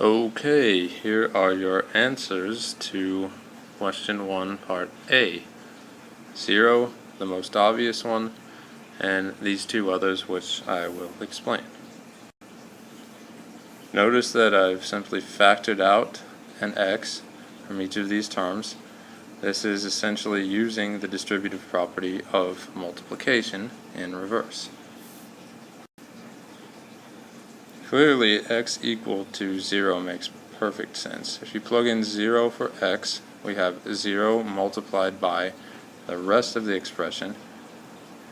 Okay, here are your answers to question 1, part A. 0, the most obvious one, and these two others which I will explain. Notice that I've simply factored out an x from each of these terms. This is essentially using the distributive property of multiplication in reverse. Clearly, x equal to 0 makes perfect sense. If you plug in 0 for x, we have 0 multiplied by the rest of the expression,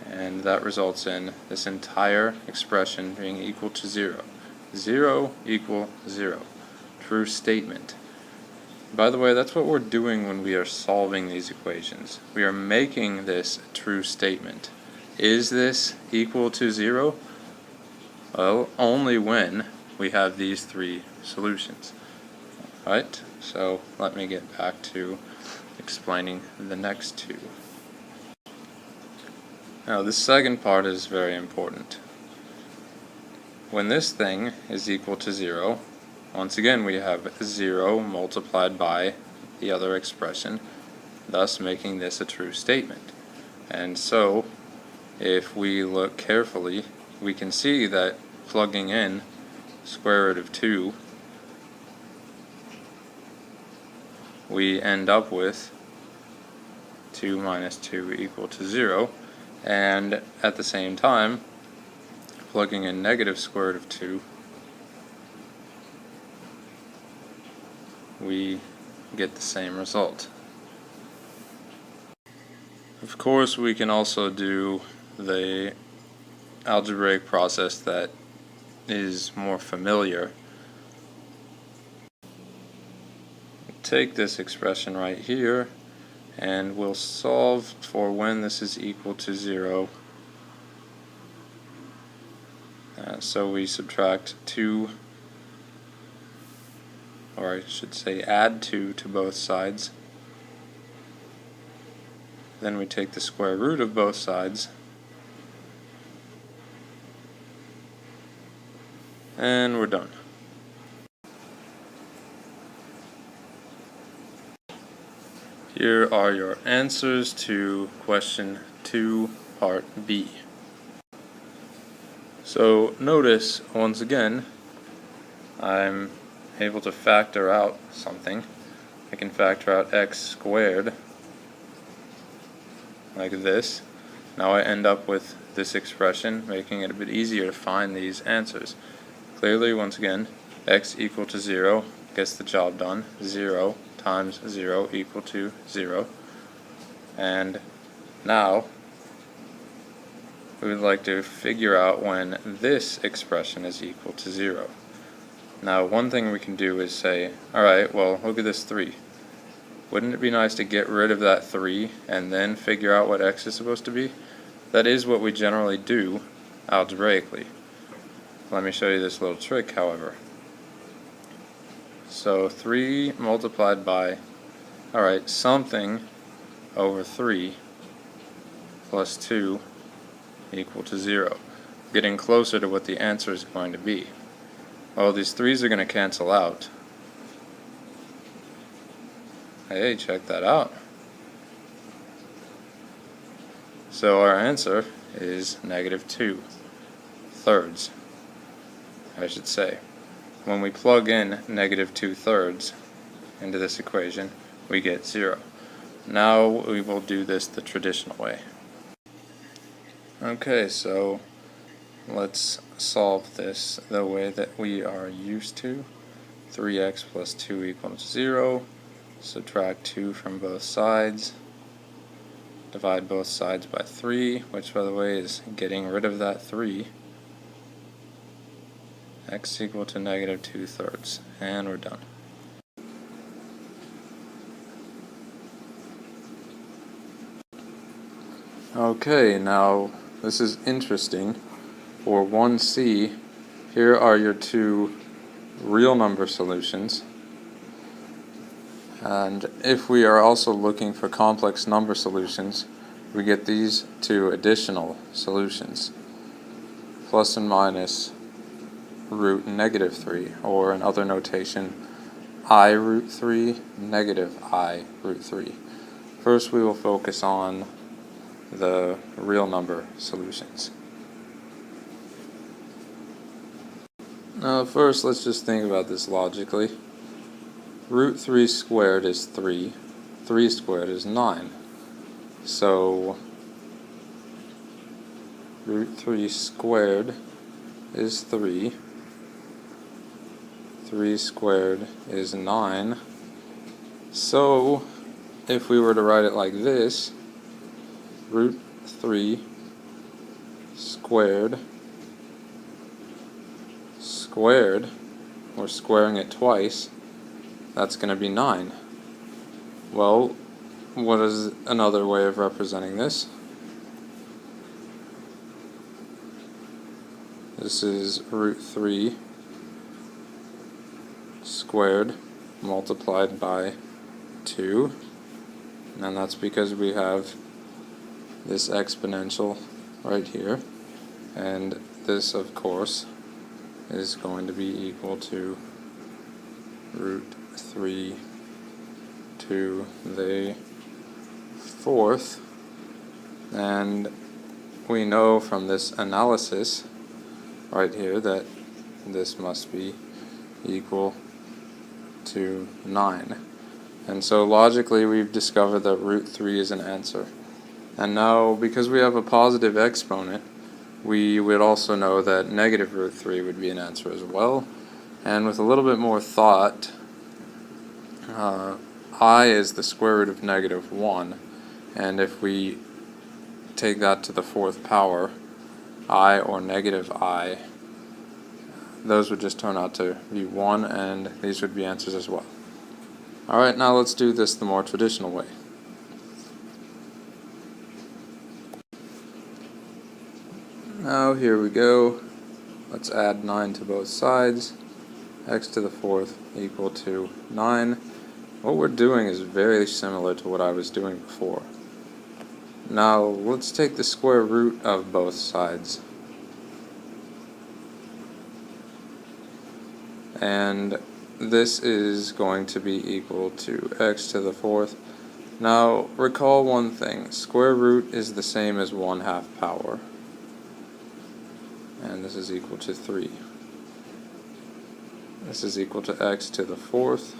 and that results in this entire expression being equal to 0. 0 equal 0. True statement. By the way, that's what we're doing when we are solving these equations. We are making this a true statement. Is this equal to 0? Well, only when we have these three solutions. Alright, so let me get back to explaining the next two. Now, this second part is very important. When this thing is equal to 0, once again we have 0 multiplied by the other expression, thus making this a true statement. And so, if we look carefully, we can see that plugging in square root of 2, we end up with 2 minus 2 equal to 0, and at the same time, plugging in negative square root of 2, we get the same result. Of course, we can also do the algebraic process that is more familiar. Take this expression right here, and we'll solve for when this is equal to 0. So we subtract 2, or I should say add 2 to both sides. Then we take the square root of both sides, and we're done. Here are your answers to question 2, part B. So notice, once again, I'm able to factor out something. I can factor out x squared, like this. Now I end up with this expression, making it a bit easier to find these answers. Clearly, once again, x equal to 0 gets the job done. 0 times 0 equal to 0. And now we would like to figure out when this expression is equal to 0. Now, one thing we can do is say, alright, well, look at this 3. Wouldn't it be nice to get rid of that 3 and then figure out what x is supposed to be? That is what we generally do algebraically. Let me show you this little trick, however. So 3 multiplied by, alright, something over 3 plus 2 equal to 0. Getting closer to what the answer is going to be. Well, these 3's are going to cancel out. Hey, check that out. So our answer is negative 2 thirds, I should say. When we plug in negative 2 thirds into this equation, we get 0. Now we will do this the traditional way. Okay, so let's solve this the way that we are used to. 3x plus 2 equals 0. Subtract 2 from both sides. Divide both sides by 3, which by the way is getting rid of that 3. X equal to negative 2 thirds. And we're done. Okay, now this is interesting. For 1C, here are your two real number solutions. And if we are also looking for complex number solutions, we get these two additional solutions. Plus and minus root negative 3, or in other notation, I root 3, negative I root 3. First we will focus on the real number solutions. Now first let's just think about this logically. Root 3 squared is 3, 3 squared is 9. So root 3 squared is 3, 3 squared is 9. So if we were to write it like this, root 3 squared squared, we're squaring it twice, that's going to be 9. Well, what is another way of representing this? This is root 3 squared multiplied by 2, and that's because we have this exponential right here, and this of course is going to be equal to root 3 to the 4th, and we know from this analysis right here that this must be equal to 9. And so logically we've discovered that root 3 is an answer. And now because we have a positive exponent, we would also know that negative root 3 would be an answer as well. And with a little bit more thought, I is the square root of negative 1, and if we take that to the 4th power, I or negative I, those would just turn out to be 1, and these would be answers as well. Alright, now let's do this the more traditional way. Now here we go. Let's add 9 to both sides. X to the 4th equal to 9. What we're doing is very similar to what I was doing before. Now let's take the square root of both sides. And this is going to be equal to x to the 4th. Now recall one thing, square root is the same as 1/2 power. And this is equal to 3. This is equal to x to the 4th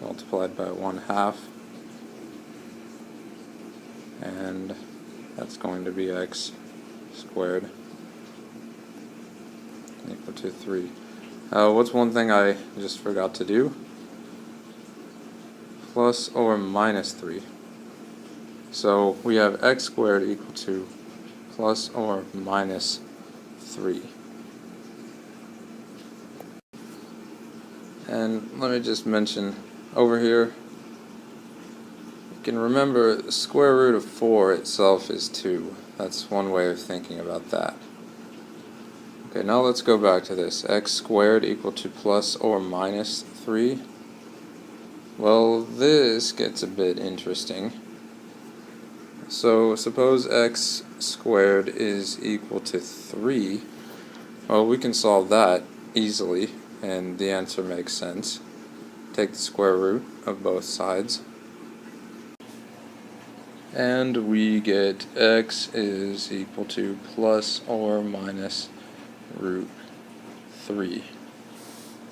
multiplied by 1/2, and that's going to be x squared equal to 3. What's one thing I just forgot to do? Plus or minus 3. So we have x squared equal to plus or minus 3. And let me just mention over here, you can remember the square root of 4 itself is 2. That's one way of thinking about that. Okay, now let's go back to this. X squared equal to plus or minus 3. Well, this gets a bit interesting. So suppose x squared is equal to 3. Well, we can solve that easily, and the answer makes sense. Take the square root of both sides, and we get x is equal to plus or minus root 3.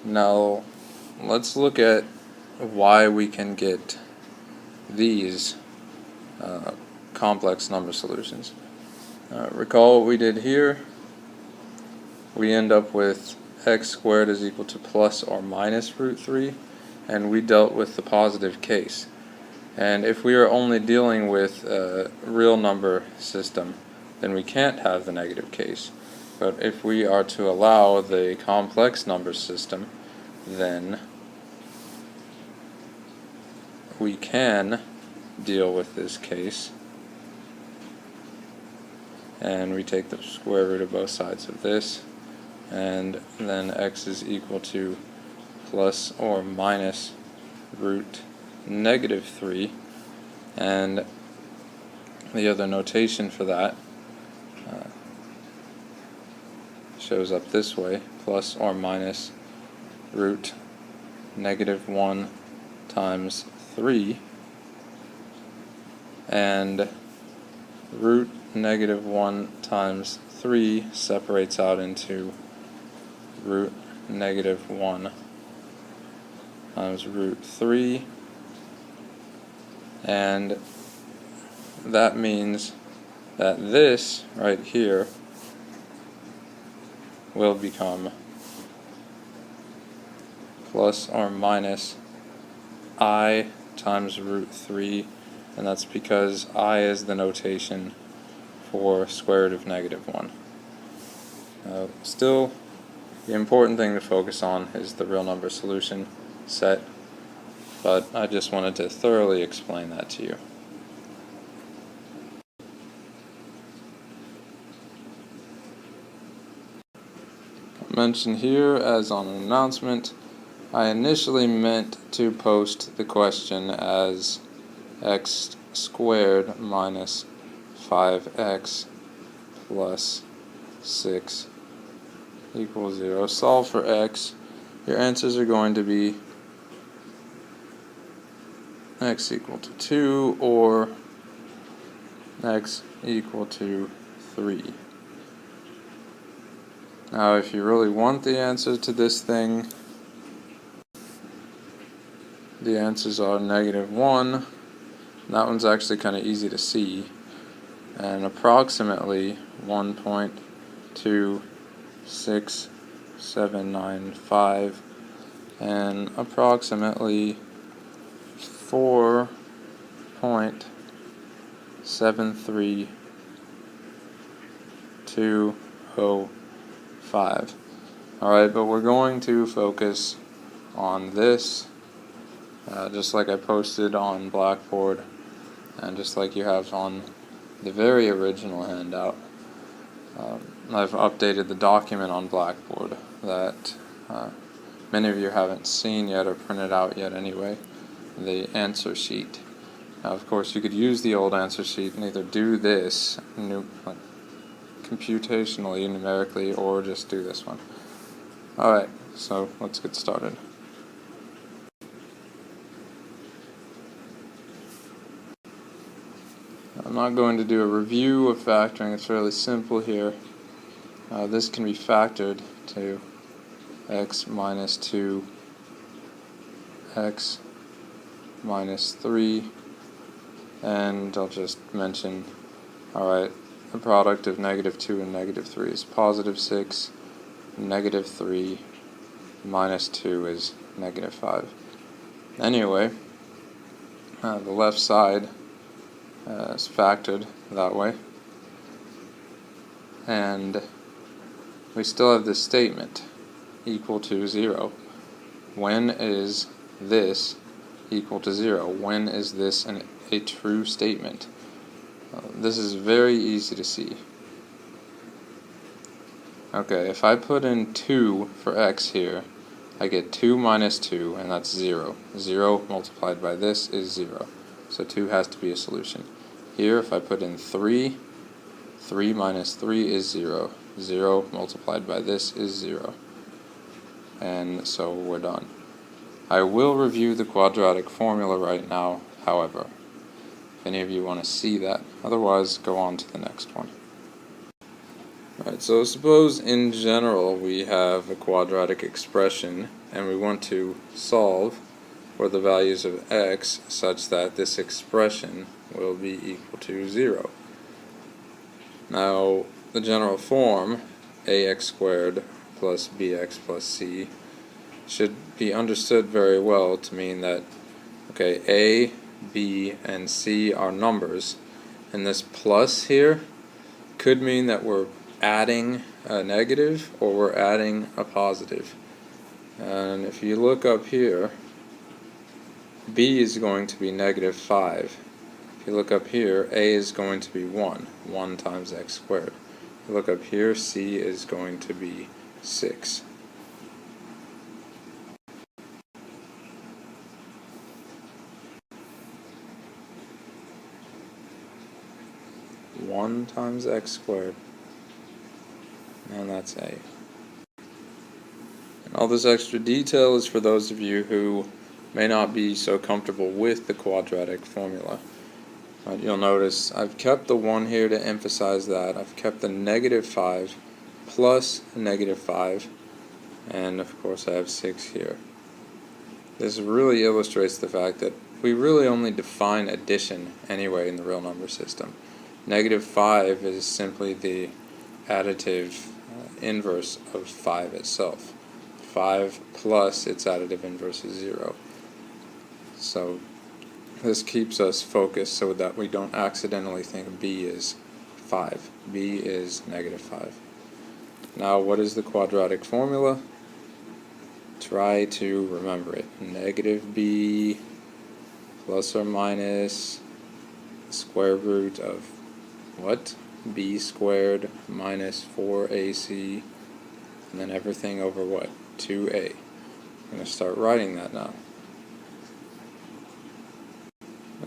Now let's look at why we can get these complex number solutions. Recall what we did here. We end up with x squared is equal to plus or minus root 3, and we dealt with the positive case. And if we are only dealing with a real number system, then we can't have the negative case. But if we are to allow the complex number system, then we can deal with this case. And we take the square root of both sides of this, and then x is equal to plus or minus root negative 3, and the other notation for that shows up this way, plus or minus root -1 times 3, and root -1 times 3 separates out into root -1 times root 3, and that means that this right here will become plus or minus I times root 3, and that's because I is the notation for square root of -1. Still, the important thing to focus on is the real number solution set, but I just wanted to thoroughly explain that to you. Mentioned here as on an announcement, I initially meant to post the question as x squared minus 5x plus 6 equals 0. Solve for x. Your answers are going to be x equal to 2 or x equal to 3. Now, if you really want the answer to this thing, the answers are -1. And that one's actually kind of easy to see, and approximately 1.26795 and approximately 4.73205. Alright, but we're going to focus on this, just like I posted on Blackboard, and just like you have on the very original handout. I've updated the document on Blackboard that many of you haven't seen yet or printed out yet anyway, the answer sheet. Now, of course, you could use the old answer sheet and either do this computationally, numerically, or just do this one. Alright, so let's get started. I'm not going to do a review of factoring, it's fairly simple here. This can be factored to x minus 2, x minus 3, and I'll just mention, alright, the product of -2 and -3 is +6, -3 minus 2 is -5. Anyway, the left side is factored that way, and we still have this statement equal to 0. When is this equal to 0? When is this a true statement? This is very easy to see. Okay, if I put in 2 for x here, I get 2 minus 2, and that's 0. 0 multiplied by this is 0. So 2 has to be a solution. Here, if I put in 3, 3 minus 3 is 0. 0 multiplied by this is 0. And so we're done. I will review the quadratic formula right now, however, if any of you want to see that. Otherwise, go on to the next one. Alright, so suppose in general we have a quadratic expression and we want to solve for the values of x such that this expression will be equal to 0. Now, the general form, ax squared plus bx plus c, should be understood very well to mean that, okay, a, b, and c are numbers, and this plus here could mean that we're adding a negative or we're adding a positive. And if you look up here, b is going to be -5. If you look up here, a is going to be 1. 1 times x squared. If you look up here, c is going to be 6. One times x squared, and that's a. All this extra detail is for those of you who may not be so comfortable with the quadratic formula. You'll notice I've kept the 1 here to emphasize that. I've kept the -5 plus -5, and of course I have 6 here. This really illustrates the fact that we really only define addition anyway in the real number system. -5 is simply the additive inverse of 5 itself. 5 plus its additive inverse is 0. So this keeps us focused so that we don't accidentally think B is 5. B is -5. Now, what is the quadratic formula? Try to remember it. -b plus or minus the square root of what? B squared minus 4AC, and then everything over what? 2A. I'm going to start writing that now.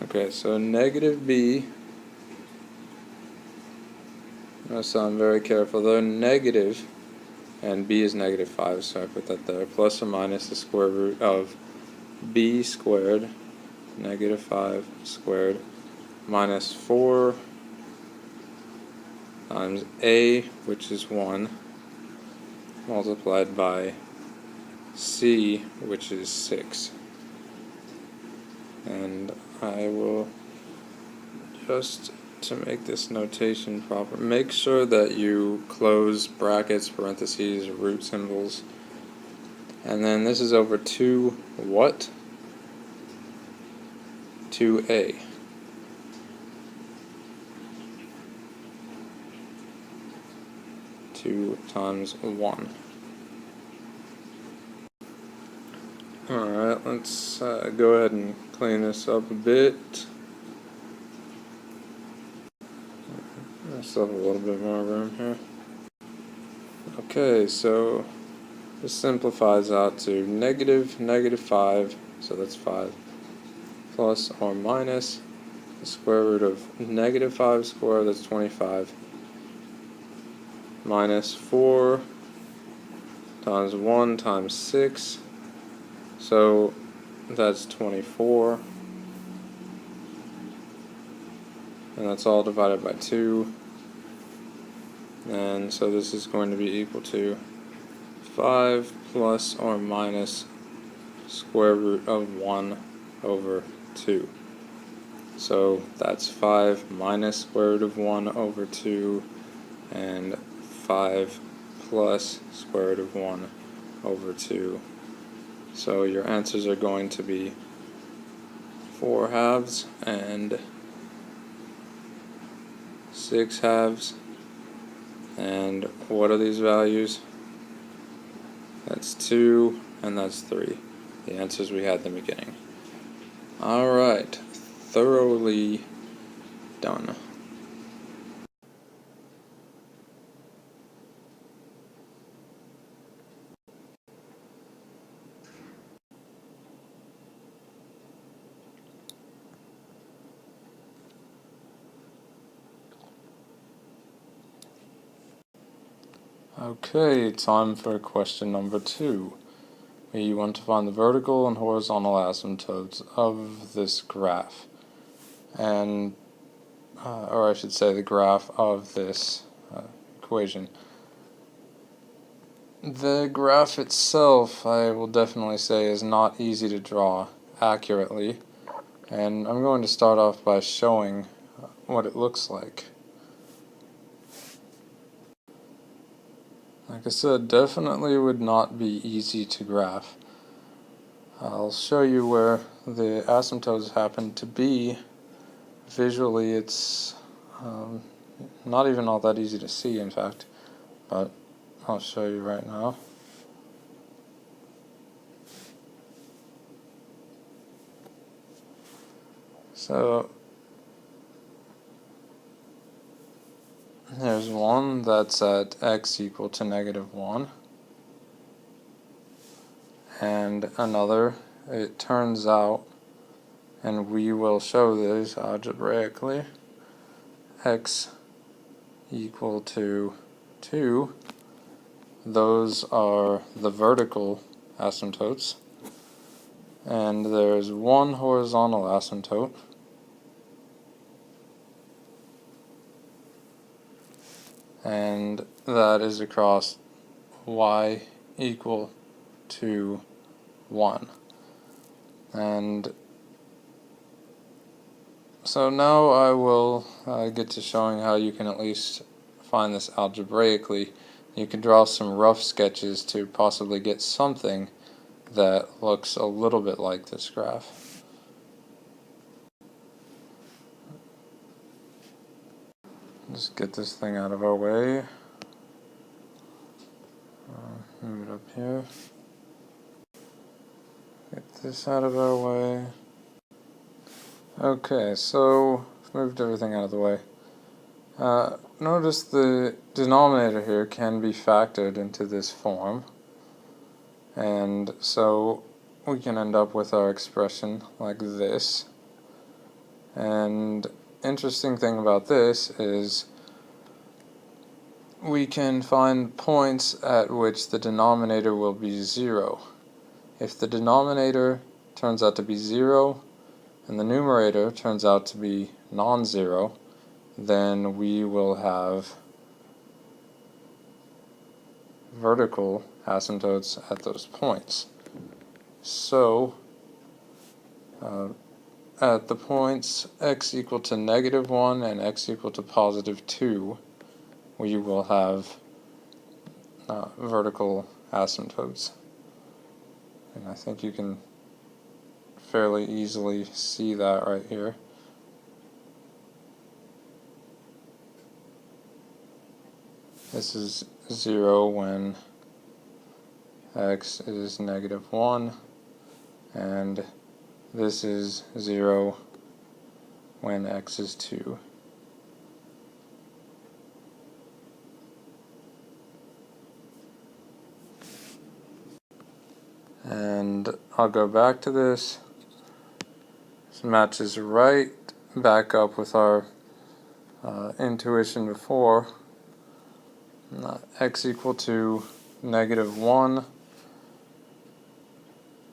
Okay, so -b, I'm going to sound very careful, they're negative, and b is -5, so I put that there, plus or minus the square root of b squared, -5 squared, minus 4 times a, which is 1, multiplied by c, which is 6. And I will just, to make this notation proper, make sure that you close brackets, parentheses, root symbols, and then this is over 2 what? 2a. Two times 1. Alright, let's go ahead and clean this up a bit. I still have a little bit more room here. Okay, so this simplifies out to -5, so that's 5, plus or minus the square root of -5 squared, that's 25, minus 4 times 1 times 6, so that's 24, and that's all divided by 2, and so this is going to be equal to 5 plus or minus square root of 1 over 2. So that's 5 minus square root of 1 over 2, and 5 plus square root of 1 over 2. So your answers are going to be 4 halves and 6 halves. And what are these values? That's 2 and that's 3. The answers we had in the beginning. Alright, thoroughly done. Okay, time for question number 2. We want to find the vertical and horizontal asymptotes of this graph, and or I should say the graph of this equation. The graph itself, I will definitely say, is not easy to draw accurately, and I'm going to start off by showing what it looks like. Like I said, definitely would not be easy to graph. I'll show you where the asymptotes happen to be. Visually, it's not even all that easy to see, in fact, but I'll show you right now. So there's one that's at x equal to -1, and another, it turns out, and we will show this algebraically, x equal to 2, those are the vertical asymptotes, and there's one horizontal asymptote, and that is across y equal to 1. And so now I will get to showing how you can at least find this algebraically. You can draw some rough sketches to possibly get something that looks a little bit like this graph. Just get this thing out of our way. Move it up here. Get this out of our way. Okay, so I've moved everything out of the way. Notice the denominator here can be factored into this form, and so we can end up with our expression like this. And interesting thing about this is we can find points at which the denominator will be 0. If the denominator turns out to be 0 and the numerator turns out to be non-zero, then we will have vertical asymptotes at those points. So at the points x equal to -1 and x equal to +2, we will have vertical asymptotes. And I think you can fairly easily see that right here. This is 0 when x is -1, and this is 0 when x is 2. And I'll go back to this. This matches right back up with our intuition before. X equal to -1.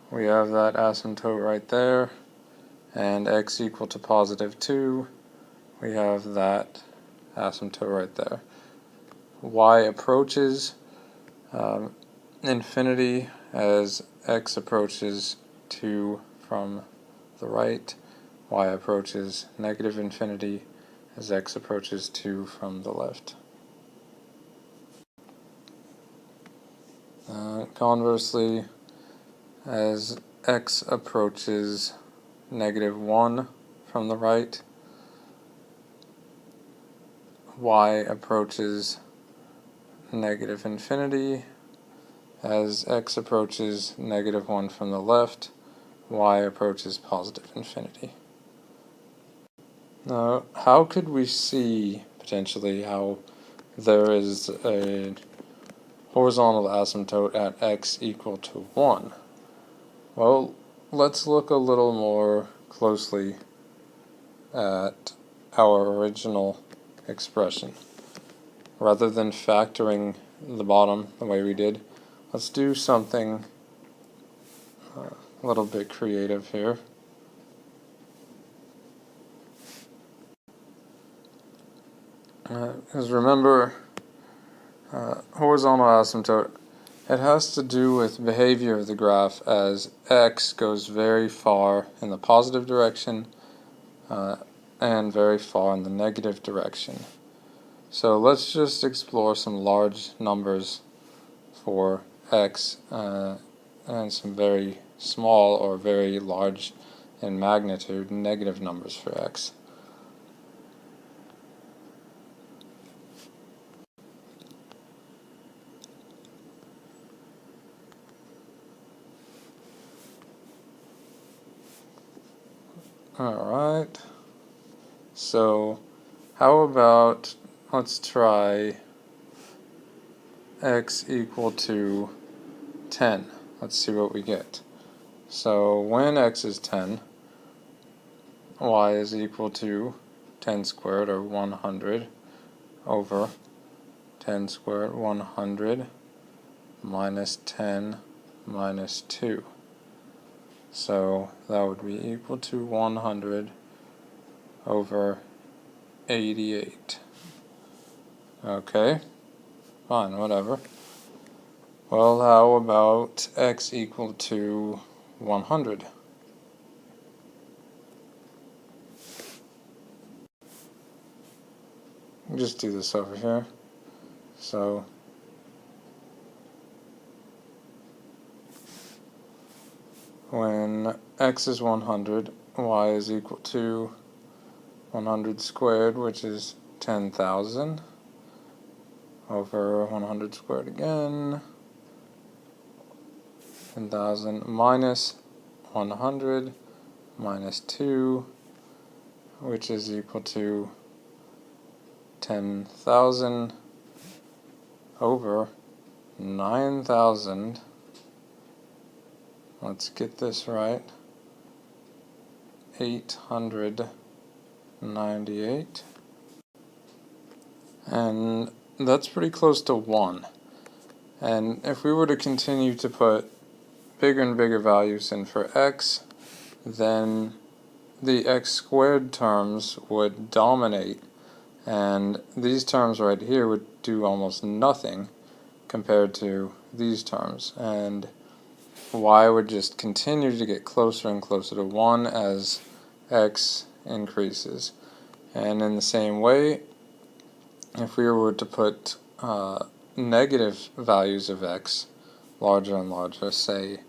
We have that asymptote right there. And x equal to +2. We have that asymptote right there. Y approaches infinity as x approaches 2 from the right. Y approaches -infinity as x approaches 2 from the left. Conversely, as x approaches -1 from the right, y approaches -infinity. As x approaches -1 from the left, y approaches +infinity. Now, how could we see potentially how there is a horizontal asymptote at x equal to 1? Well, let's look a little more closely at our original expression. Rather than factoring the bottom the way we did, let's do something a little bit creative here. Because remember, horizontal asymptote, it has to do with behavior of the graph as x goes very far in the positive direction and very far in the negative direction. So let's just explore some large numbers for x and some very small or very large in magnitude negative numbers for x. Alright, so how about let's try x equal to 10. Let's see what we get. So when x is 10, y is equal to 10 squared, or 100, over 10 squared, 100, minus 10 minus 2. So that would be equal to 100 over 88. Okay, fine, whatever. Well, how about x equal to 100? Just do this over here. So when x is 100, y is equal to 100 squared, which is 10,000, over 100 squared again, 10,000 minus 100 minus 2, which is equal to 10,000 over 9,000. Let's get this right. 898. And that's pretty close to 1. And if we were to continue to put bigger and bigger values in for x, then the x squared terms would dominate, and these terms right here would do almost nothing compared to these terms, and y would just continue to get closer and closer to 1 as x increases. And in the same way, if we were to put negative values of x larger and larger, say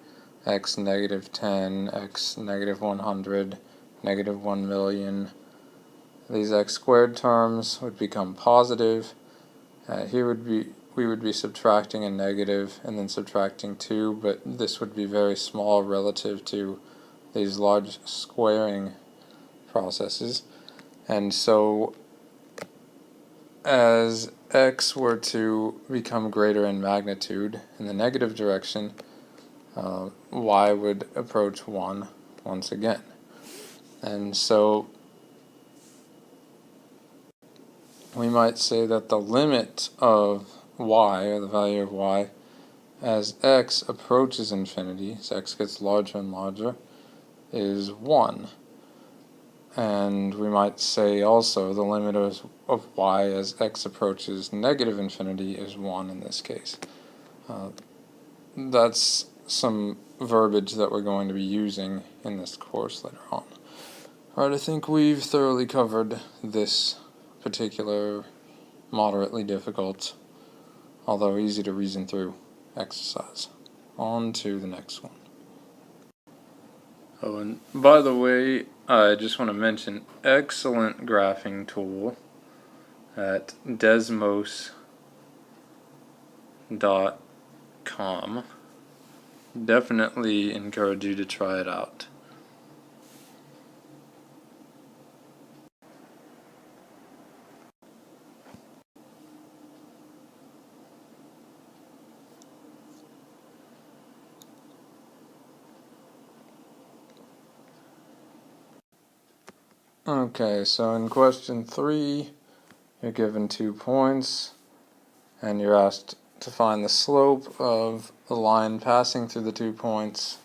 x negative 10, x negative 100, negative 1 million, these x squared terms would become positive. Here we would be subtracting a negative and then subtracting 2, but this would be very small relative to these large squaring processes. And so as x were to become greater in magnitude in the negative direction, y would approach 1 once again. And so we might say that the limit of y, or the value of y, as x approaches infinity, as x gets larger and larger, is 1. And we might say also the limit of y as x approaches negative infinity is 1 in this case. That's some verbiage that we're going to be using in this course later on. Alright, I think we've thoroughly covered this particular moderately difficult, although easy to reason through, exercise. On to the next one. Oh, and by the way, I just want to mention excellent graphing tool at desmos.com. Definitely encourage you to try it out. Okay, so in question 3, you're given 2 points, and you're asked to find the slope of the line passing through the 2 points,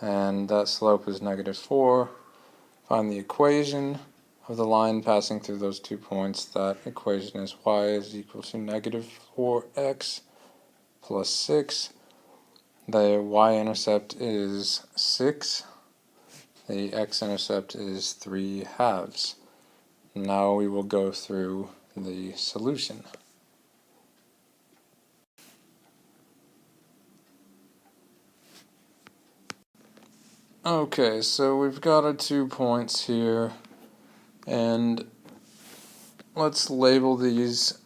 and that slope is -4. Find the equation of the line passing through those 2 points. That equation is y is equal to -4x plus 6. The y-intercept is 6. The x-intercept is 3/2. Now we will go through the solution. Okay, so we've got our 2 points here, and let's label these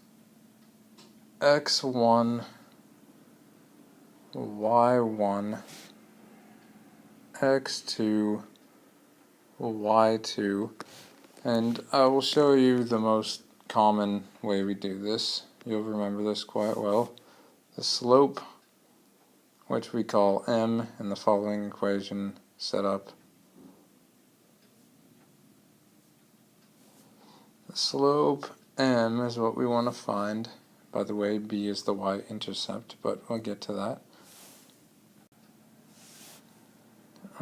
x1, y1, x2, y2, and I will show you the most common way we do this. You'll remember this quite well. The slope, which we call m in the following equation, set up. The slope m is what we want to find By the way, B is the y-intercept, but we'll get to that.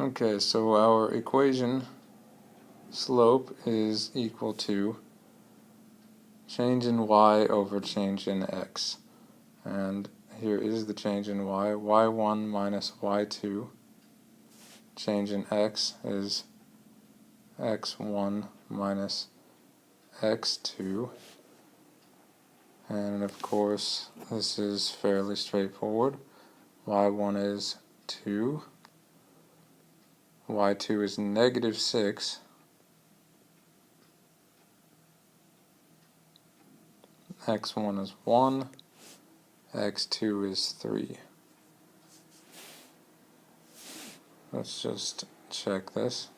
Okay, so our equation slope is equal to change in y over change in x. And here is the change in y, y1 minus y2. Change in x is x1 minus x2. And of course, this is fairly straightforward. y1 is 2. y2 is negative 6. x1 is 1. x2 is 3. Let's just check this.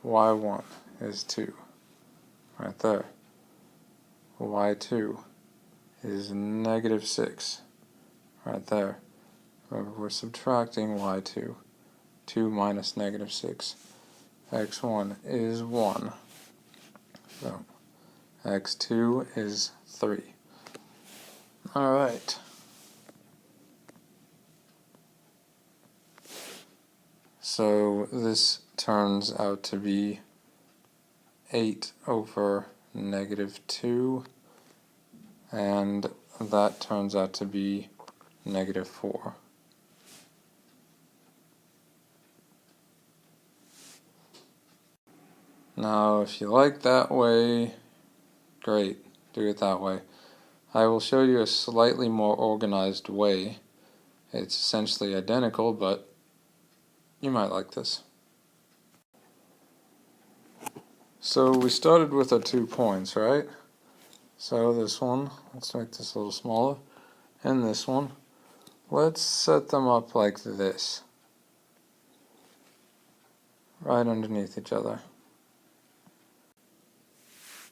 y1 is 2. Right there. y2 is negative 6. Right there. Remember, we're subtracting y2. 2 minus negative 6. x1 is 1. So, x2 is 3. Alright. So this turns out to be 8 over negative 2, and that turns out to be negative 4. Now, if you like that way, great, do it that way. I will show you a slightly more organized way. It's essentially identical, but you might like this. So we started with our 2 points, right? So this one, let's make this a little smaller, and this one, let's set them up like this, right underneath each other.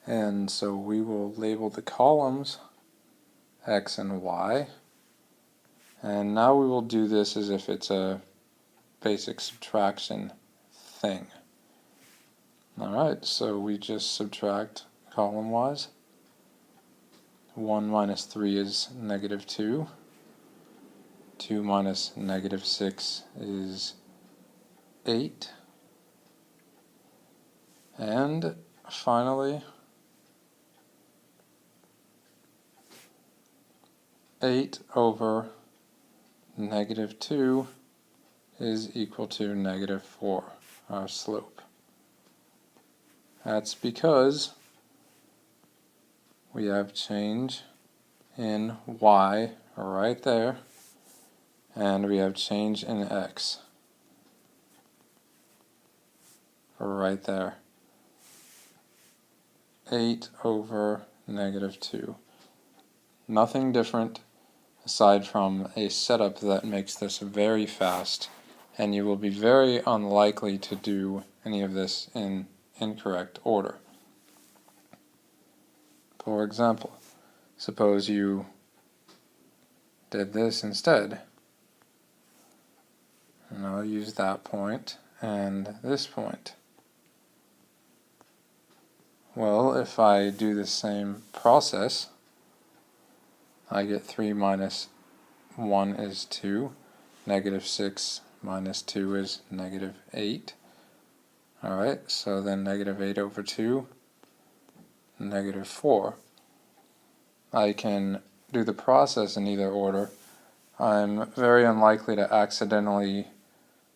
And so we will label the columns X and Y, and now we will do this as if it's a basic subtraction thing. Alright, so we just subtract column-wise. 1 minus 3 is negative 2. 2 minus negative 6 is 8. And finally, 8 over negative 2 is equal to negative 4, our slope. That's because we have change in y right there, and we have change in x right there. 8 over negative 2. Nothing different aside from a setup that makes this very fast, and you will be very unlikely to do any of this in incorrect order. For example, suppose you did this instead. And I'll use that point and this point. Well, if I do the same process, I get 3 minus 1 is 2, negative 6 minus 2 is negative 8. Alright, so then negative 8 over 2, negative 4. I can do the process in either order. I'm very unlikely to accidentally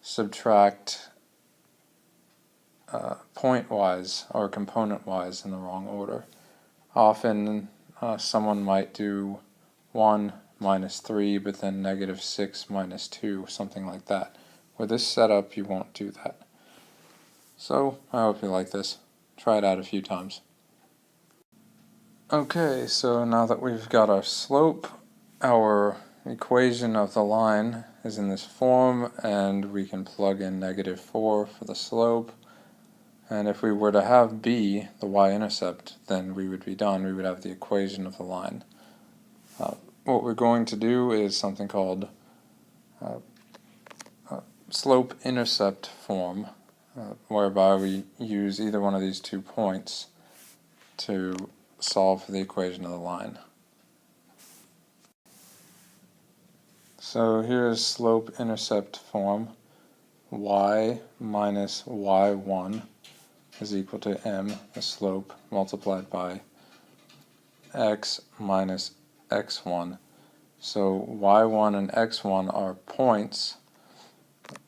subtract point-wise or component-wise in the wrong order. Often someone might do 1 minus 3, but then negative 6 minus 2, something like that. With this setup, you won't do that. So, I hope you like this. Try it out a few times. Okay, so now that we've got our slope, our equation of the line is in this form, and we can plug in negative 4 for the slope. And if we were to have b, the y-intercept, then we would be done. We would have the equation of the line. What we're going to do is something called Slope-Intercept form, whereby we use either one of these 2 points to solve for the equation of the line. So here's slope-intercept form. Y minus y1 is equal to m, the slope, multiplied by x minus x1. So y1 and x1 are points,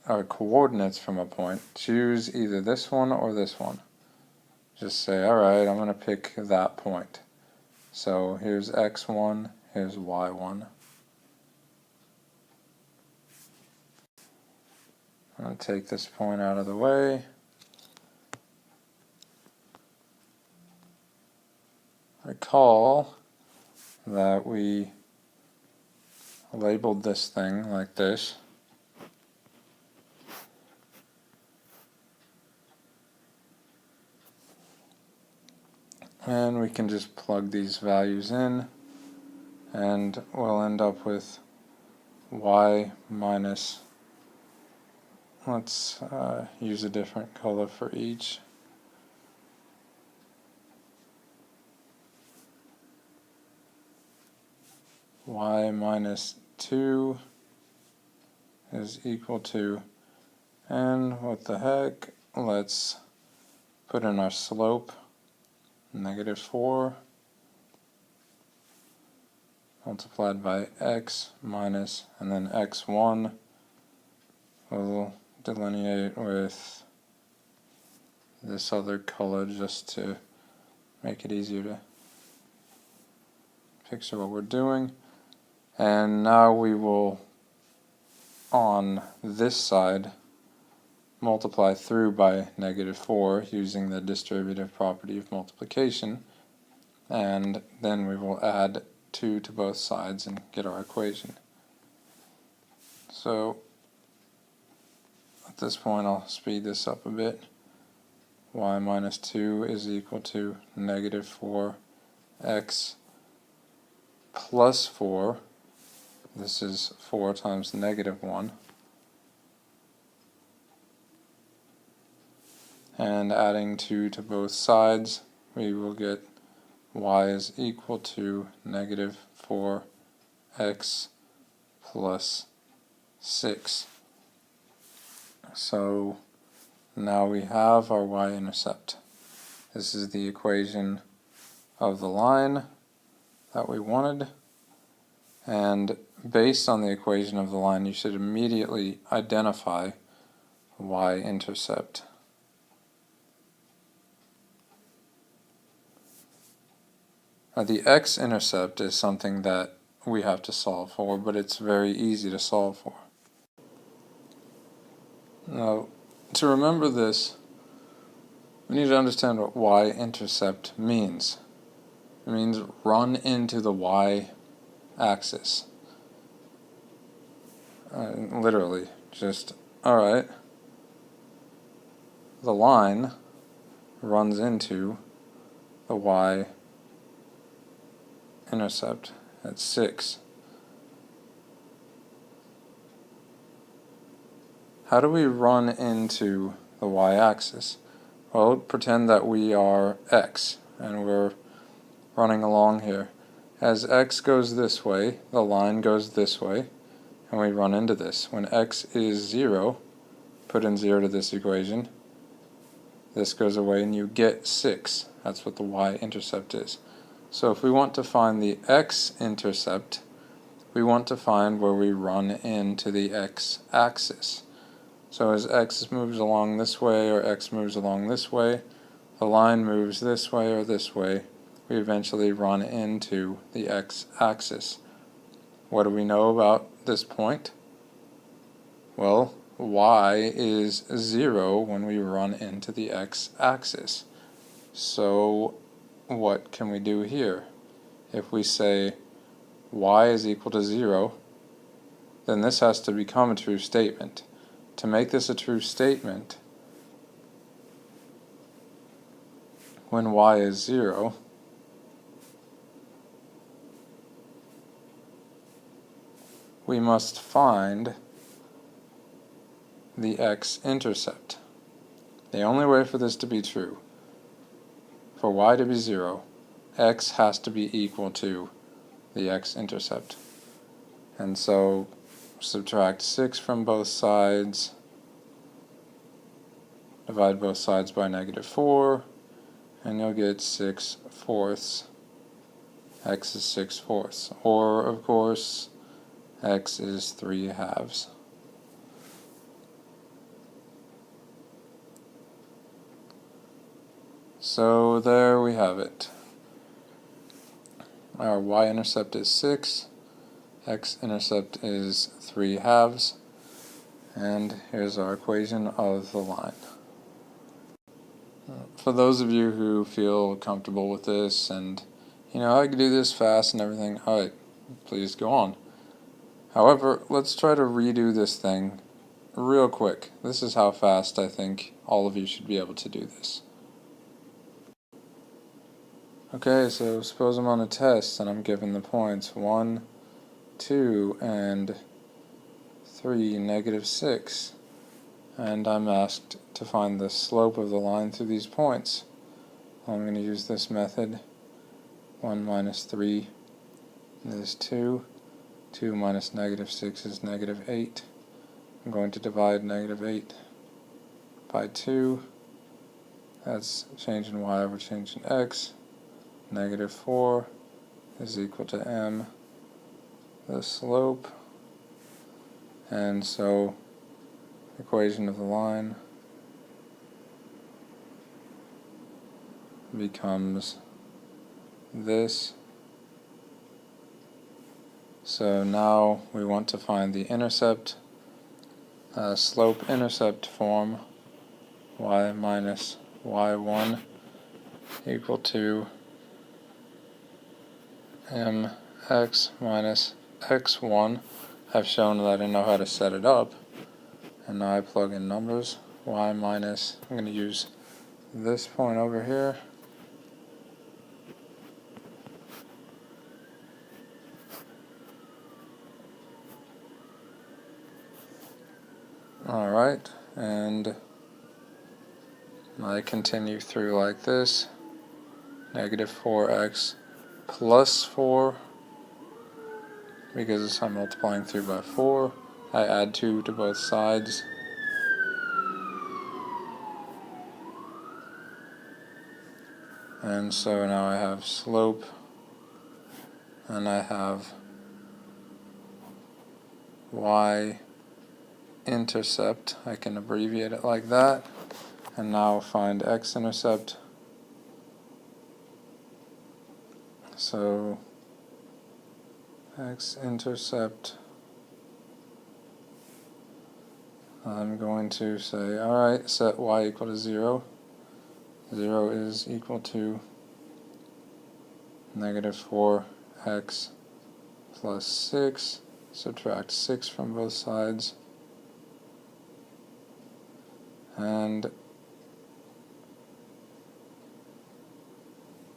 are coordinates from a point. Choose either this one or this one. Just say, alright, I'm going to pick that point. So here's x1, here's y1. I'm going to take this point out of the way. Recall that we labeled this thing like this. And we can just plug these values in, and we'll end up with y minus, let's use a different color for each. Y minus 2 is equal to, and what the heck, let's put in our slope, -4 multiplied by x minus, and then x1 we'll delineate with this other color just to make it easier to picture what we're doing. And now we will, on this side, multiply through by -4 using the distributive property of multiplication, and then we will add 2 to both sides and get our equation. So at this point I'll speed this up a bit. Y minus 2 is equal to -4x plus 4. This is 4 times -1. And adding 2 to both sides, we will get y is equal to -4x plus 6. So now we have our y-intercept. This is the equation of the line that we wanted, and based on the equation of the line you should immediately identify y-intercept. Now the x-intercept is something that we have to solve for, but it's very easy to solve for. Now, to remember this, we need to understand what y-intercept means. It means run into the y-axis. Literally, just, alright, the line runs into the y-intercept at 6. How do we run into the y-axis? Well, pretend that we are x, and we're running along here. As x goes this way, the line goes this way, and we run into this. When x is 0, put in 0 to this equation, this goes away and you get 6. That's what the y-intercept is. So if we want to find the x-intercept, we want to find where we run into the x-axis. So as x moves along this way, or x moves along this way, the line moves this way or this way, we eventually run into the x-axis. What do we know about this point? Well, y is 0 when we run into the x-axis. So what can we do here? If we say y is equal to 0, then this has to become a true statement. To make this a true statement, when y is 0, we must find the x-intercept. The only way for this to be true, for y to be 0, x has to be equal to the x-intercept. And so subtract 6 from both sides, divide both sides by -4, and you'll get 6/4. X is 6/4. Or, of course, X is 3/2. So there we have it. Our y-intercept is 6, x-intercept is 3/2, and here's our equation of the line. For those of you who feel comfortable with this and, I can do this fast and everything, alright, please go on. However, let's try to redo this thing real quick. This is how fast I think all of you should be able to do this. Okay, so suppose I'm on a test and I'm given the points 1, 2, and 3, -6. And I'm asked to find the slope of the line through these points. I'm going to use this method. 1 minus 3 is 2. 2 minus -6 is -8. I'm going to divide -8 by 2. That's changing y over changing x. -4 is equal to m, the slope. And so, equation of the line becomes this. So now we want to find the intercept, slope-intercept form, y minus y1 equal to mx minus x1. I've shown that I know how to set it up, and now I plug in numbers. Y minus, I'm going to use this point over here, alright, and I continue through like this. -4x plus 4, because I'm multiplying through by 4. I add 2 to both sides. And so now I have slope, and I have y-intercept. I can abbreviate it like that. And now find x-intercept. So x-intercept, I'm going to say, alright, set y equal to 0. 0 is equal to -4x plus 6. Subtract 6 from both sides. And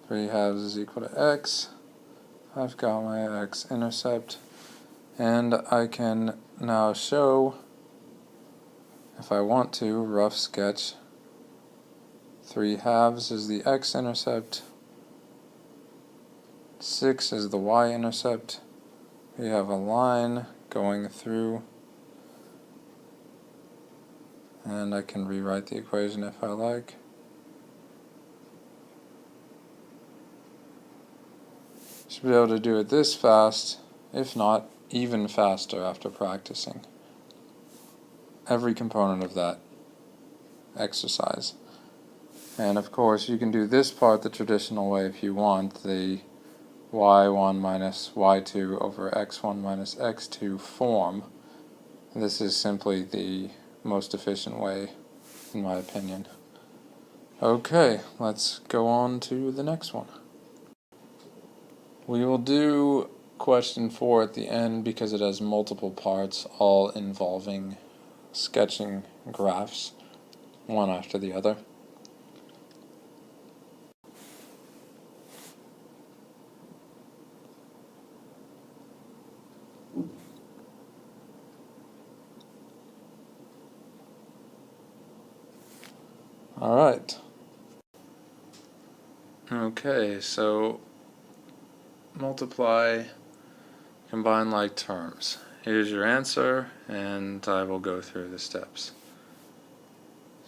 3/2 is equal to x. I've got my x-intercept, and I can now show, if I want to, rough sketch. 3/2 is the x-intercept, 6 is the y-intercept. We have a line going through, and I can rewrite the equation if I like. Should be able to do it this fast, if not even faster after practicing every component of that exercise. And of course you can do this part the traditional way if you want, the y1 minus y2 over x1 minus x2 form. This is simply the most efficient way, in my opinion. Okay, let's go on to the next one. We will do question 4 at the end because it has multiple parts, all involving sketching graphs, one after the other. Alright. Okay, so multiply, combine like terms. here's your answer, and I will go through the steps.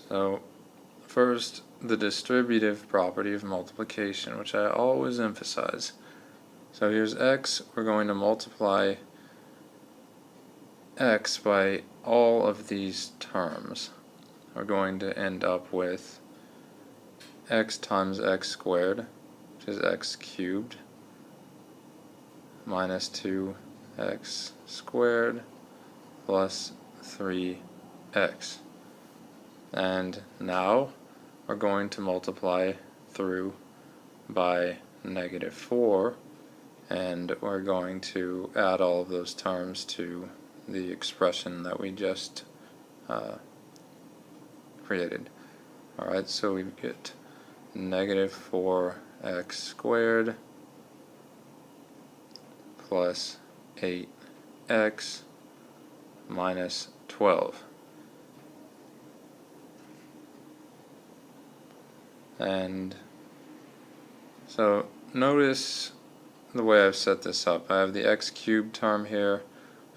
So first, the distributive property of multiplication, which I always emphasize. So here's x, we're going to multiply x by all of these terms. We're going to end up with x times x squared, which is x cubed, minus 2x squared plus 3x. And now we're going to multiply through by negative 4, and we're going to add all of those terms to the expression that we just created. Alright, so we get negative 4x squared plus 8x minus 12. And so notice the way I've set this up. I have the x cubed term here,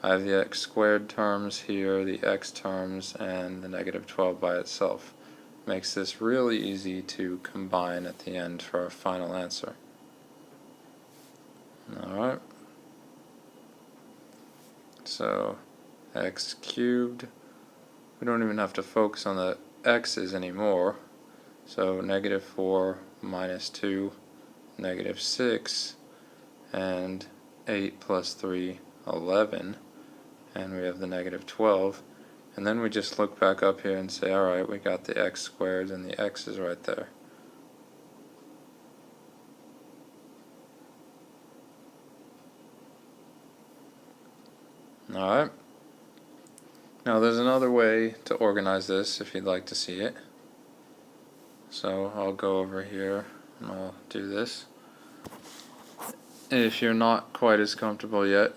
I have the x squared terms here, the x terms, and the negative 12 by itself. Makes this really easy to combine at the end for our final answer. Alright, so x cubed, we don't even have to focus on the x's anymore. So negative 4 minus 2, negative 6, and 8 plus 3, 11, and we have the negative 12. And then we just look back up here and say, alright, we got the x squared and the x is right there. Alright. Now there's another way to organize this if you'd like to see it. So I'll go over here and I'll do this. If you're not quite as comfortable yet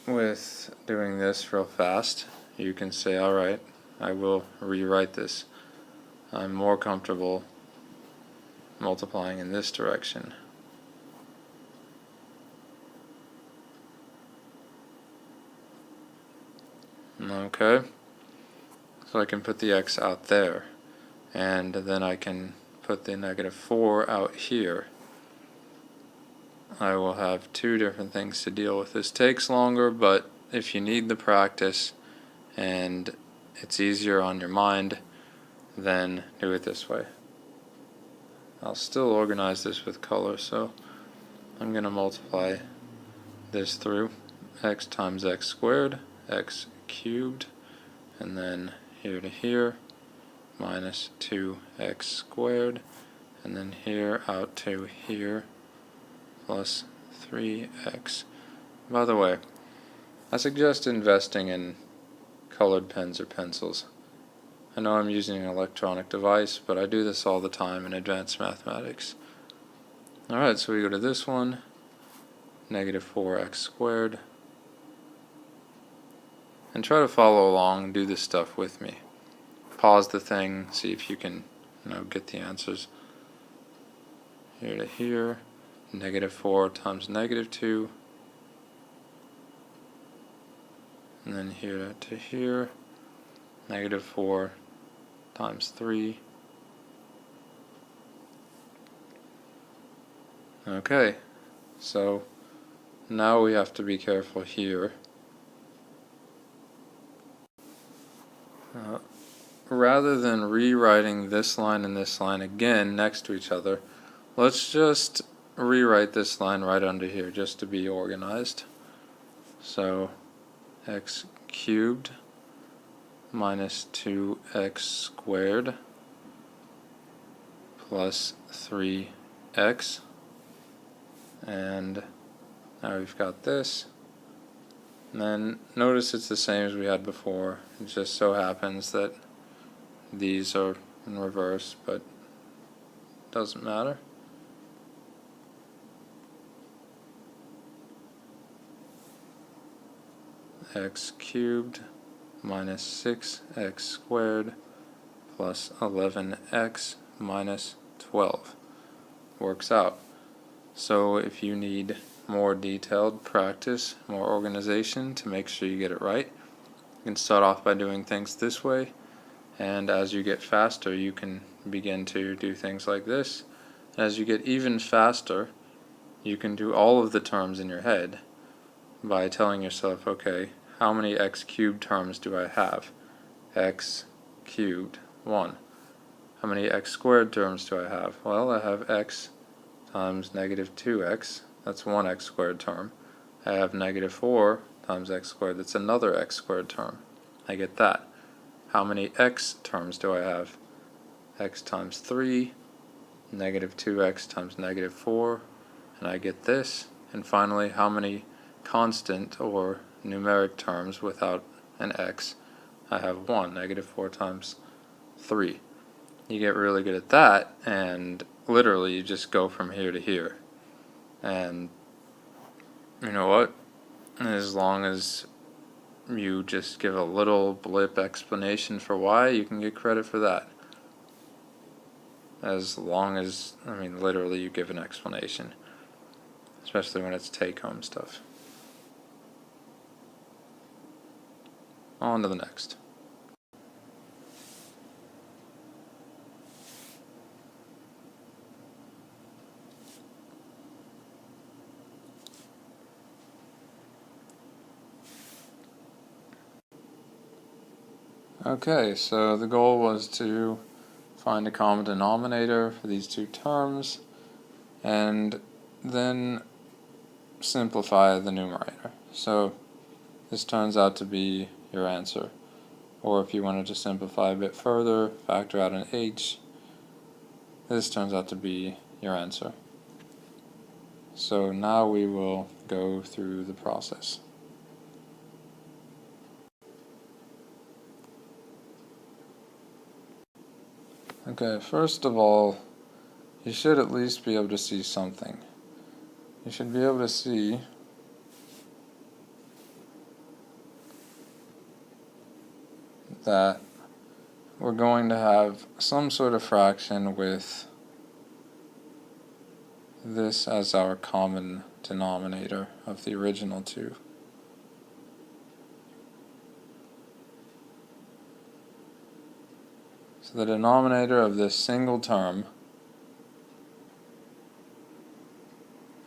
with doing this real fast, you can say, alright, I will rewrite this. I'm more comfortable multiplying in this direction. Okay, so I can put the x out there, and then I can put the negative 4 out here. I will have two different things to deal with. This takes longer, but if you need the practice and it's easier on your mind, then do it this way. I'll still organize this with color, so I'm going to multiply this through x times x squared, x cubed, and then here to here, minus 2x squared, and then here out to here, plus 3x. By the way, I suggest investing in colored pens or pencils. I know I'm using an electronic device, but I do this all the time in advanced mathematics. Alright, so we go to this one, negative 4x squared, and try to follow along and do this stuff with me. Pause the thing, see if you can get the answers. Here to here, negative 4 times negative 2, and then here to here, negative 4 times 3. Okay, so now we have to be careful here. Rather than rewriting this line and this line again next to each other, let's just rewrite this line right under here just to be organized. So x cubed minus 2x squared plus 3x, and now we've got this. And then notice it's the same as we had before. It just so happens that these are in reverse, but doesn't matter. X cubed minus 6x squared plus 11x minus 12 works out. So if you need more detailed practice, more organization to make sure you get it right. You can start off by doing things this way, and as you get faster you can begin to do things like this. As you get even faster, you can do all of the terms in your head by telling yourself, okay, how many x cubed terms do I have? X cubed, 1. How many x squared terms do I have? Well, I have x times negative 2x, that's one x squared term. I have negative 4 times x squared, that's another x squared term. I get that. How many x terms do I have? X times 3, negative 2x times negative 4, and I get this. And finally, how many constant or numeric terms without an x? I have 1, negative 4 times 3. You get really good at that, and literally you just go from here to here. And you know what? As long as you just give a little blip explanation for why, you can get credit for that. As long as, literally you give an explanation. Especially when it's take-home stuff. On to the next. Okay, so the goal was to find a common denominator for these two terms, and then simplify the numerator. So this turns out to be your answer. Or if you wanted to simplify a bit further, factor out an h, this turns out to be your answer. So now we will go through the process. Okay, first of all, you should at least be able to see something. You should be able to see that we're going to have some sort of fraction with this as our common denominator of the original two. So the denominator of this single term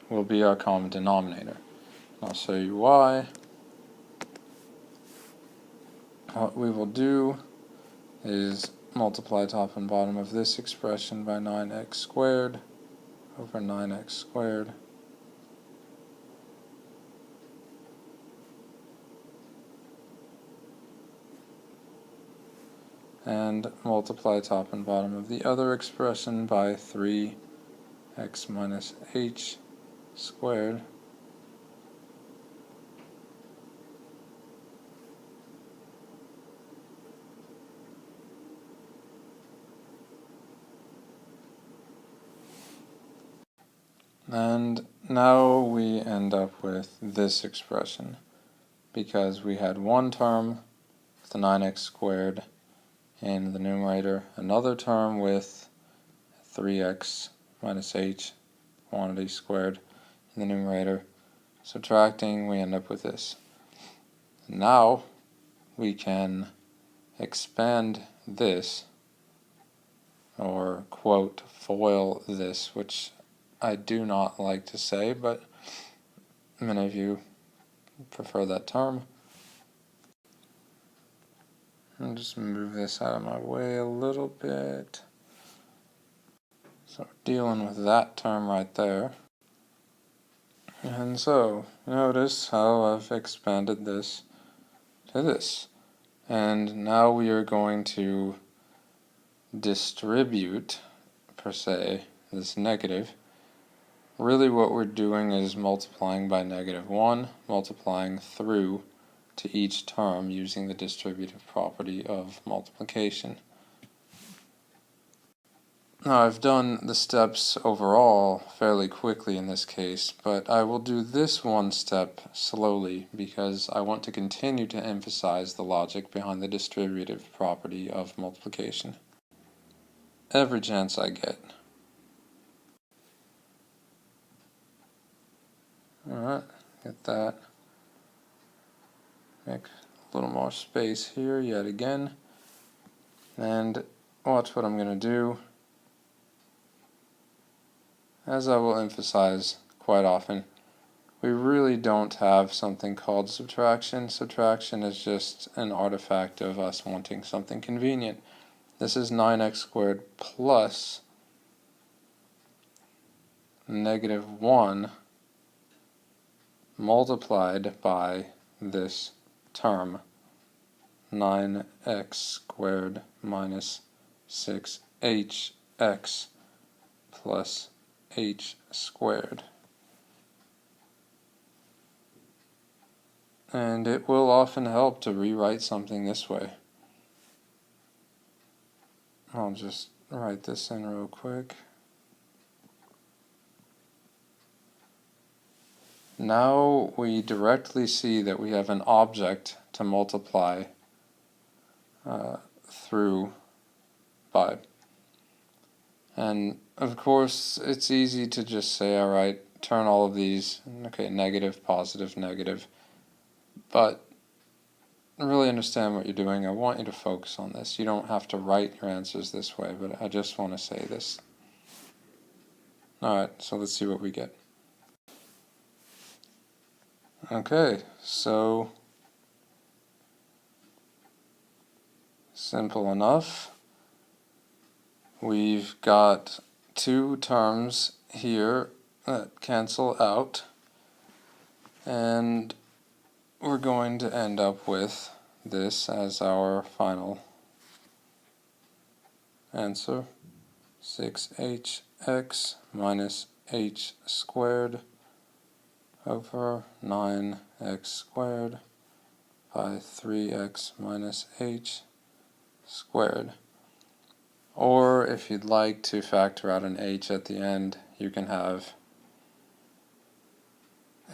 will be our common denominator. I'll show you why. What we will do is multiply top and bottom of this expression by 9x squared over 9x squared. And multiply top and bottom of the other expression by 3x minus h squared. And now we end up with this expression, because we had one term with the 9x squared in the numerator, another term with 3x minus h quantity squared in the numerator. Subtracting, we end up with this. Now we can expand this, or quote, FOIL this, which I do not like to say, but many of you prefer that term. I'll just move this out of my way a little bit. So dealing with that term right there. And so, notice how I've expanded this to this. And now we are going to distribute, per se, this negative. Really what we're doing is multiplying by -1, multiplying through to each term using the distributive property of multiplication. Now I've done the steps overall fairly quickly in this case, but I will do this one step slowly because I want to continue to emphasize the logic behind the distributive property of multiplication every chance I get. Alright, get that. Make a little more space here yet again. And watch what I'm going to do. As I will emphasize quite often, we really don't have something called subtraction. Subtraction is just an artifact of us wanting something convenient. This is 9x squared plus -1 multiplied by this term, 9x squared minus 6hx plus h squared. And it will often help to rewrite something this way. I'll just write this in real quick. Now we directly see that we have an object to multiply through by. And of course it's easy to just say, alright, turn all of these, okay, negative, positive, negative. But really understand what you're doing. I want you to focus on this. You don't have to write your answers this way, but I just want to say this. Alright, so let's see what we get. Okay, so simple enough. We've got two terms here that cancel out, and we're going to end up with this as our final answer. 6hx minus h squared over 9x squared by 3x minus h squared. Or if you'd like to factor out an h at the end, you can have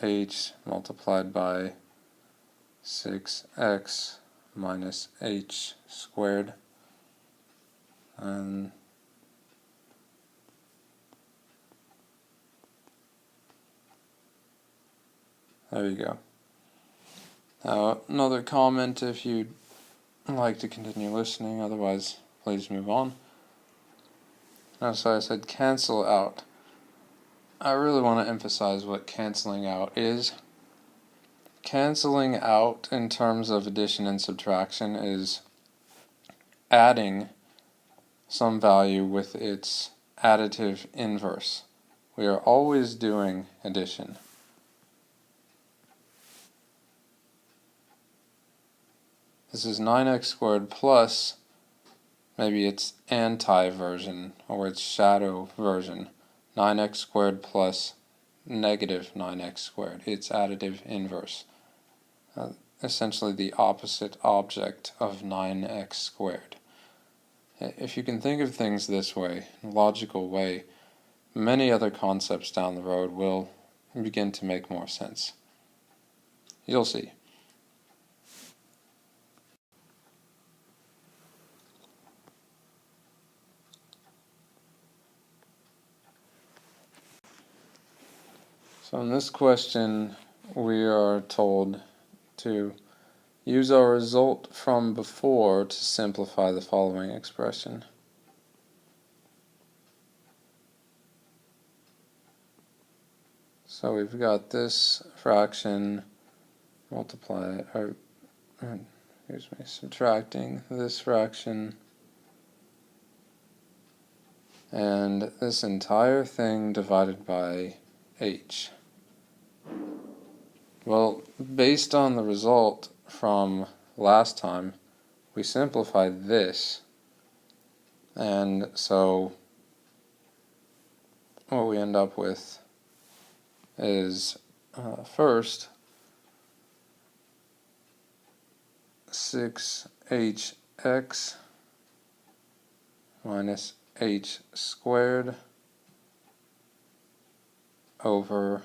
h multiplied by 6x minus h squared, and there you go. Now, another comment if you'd like to continue listening, otherwise please move on. Now, so I said cancel out. I really want to emphasize what canceling out is. Canceling out in terms of addition and subtraction is adding some value with its additive inverse. We are always doing addition. This is 9x squared plus, maybe its anti-version or its shadow version, 9x squared plus negative 9x squared, its additive inverse. Essentially the opposite object of 9x squared. If you can think of things this way, in a logical way, many other concepts down the road will begin to make more sense. You'll see. So in this question, we are told to use our result from before to simplify the following expression. So we've got this fraction subtracting this fraction, and this entire thing divided by h. Well, based on the result from last time, we simplified this, and so what we end up with is first 6hx minus h squared over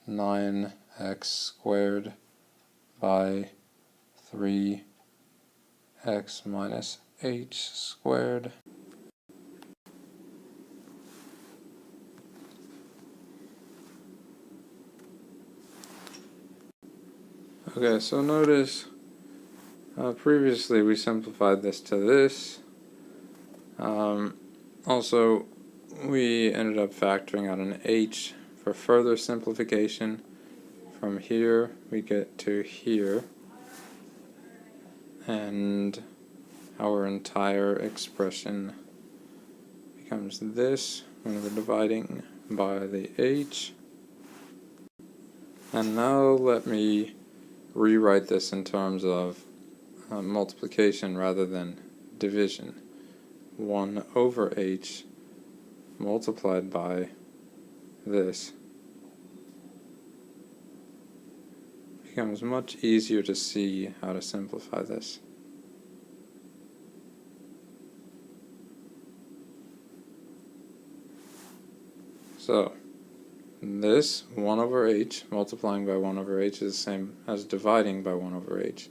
9x squared by 3x minus h squared. Okay, so notice previously we simplified this to this. Also, we ended up factoring out an h for further simplification. From here we get to here, and our entire expression becomes this when we're dividing by the h. And now let me rewrite this in terms of multiplication rather than division. 1 over h multiplied by this becomes much easier to see how to simplify this. So this 1 over h multiplying by 1 over h is the same as dividing by 1 over h.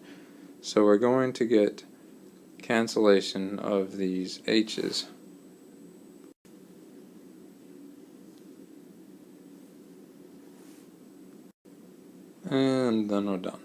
So we're going to get cancellation of these h's. And then we're done.